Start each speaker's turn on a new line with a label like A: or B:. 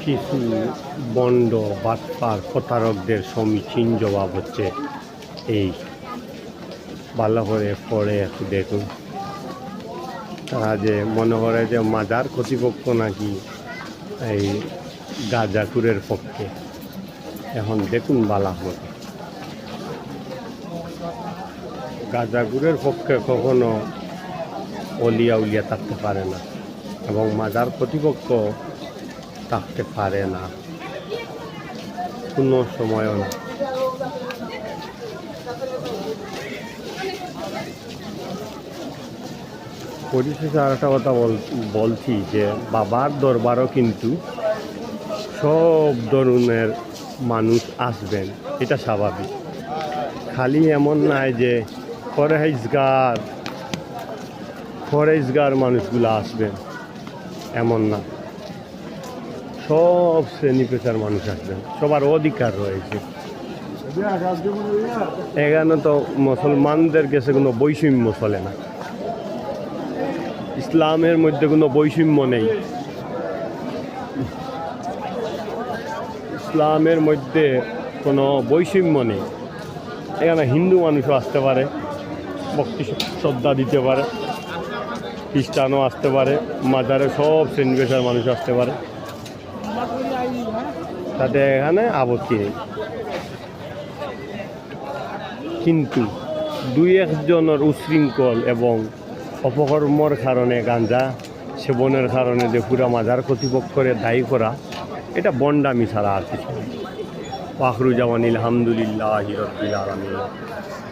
A: কিছু বন্ড বাটপার প্রতারকদের সমীচীন জবাব হচ্ছে এই। ভালো করে পড়ে একটু দেখুন। তারা যে মনে করে যে মাজার কর্তৃপক্ষ নাকি এই গাঁজাখুরের পক্ষে। এখন দেখুন বালা করে, গাঁজাখুরের পক্ষে কখনো অলিয়া উলিয়া থাকতে পারে না এবং মাজার কর্তৃপক্ষ থাকতে পারে না কোনো সময়ও না। পরিশেষে আর একটা কথা বলছি যে বাবার দরবারও কিন্তু সব ধরনের মানুষ আসবেন, এটা স্বাভাবিক। খালি এমন নাই যে ফরেজগার মানুষগুলো আসবেন, এমন না। সব শ্রেণী পেশার মানুষ আসবেন, সবার অধিকার রয়েছে। এখানে তো মুসলমানদের কাছে কোনো বৈষম্য চলে না, ইসলামের মধ্যে কোনো বৈষম্য নেই। ইসলামের মধ্যে কোনো বৈষম্য নেই। এখানে হিন্দু মানুষও আসতে পারে, ভক্তি শ্রদ্ধা দিতে পারে, খ্রিস্টানও আসতে পারে, মাজারে সব শ্রেণী পেশার মানুষ আসতে পারে, তাতে এখানে আপত্তি নেই। কিন্তু দুই একজনের উশৃঙ্খল এবং অপকর্মর কারণে গাঁজা সেবনের কারণে যে পুরা মাজার কর্তৃপক্ষের দায়ী করা, এটা বন্ডামি ছাড়া আর কিছু। আখিরু দাওয়ানা আলহামদুলিল্লাহি রাব্বিল আলামিন।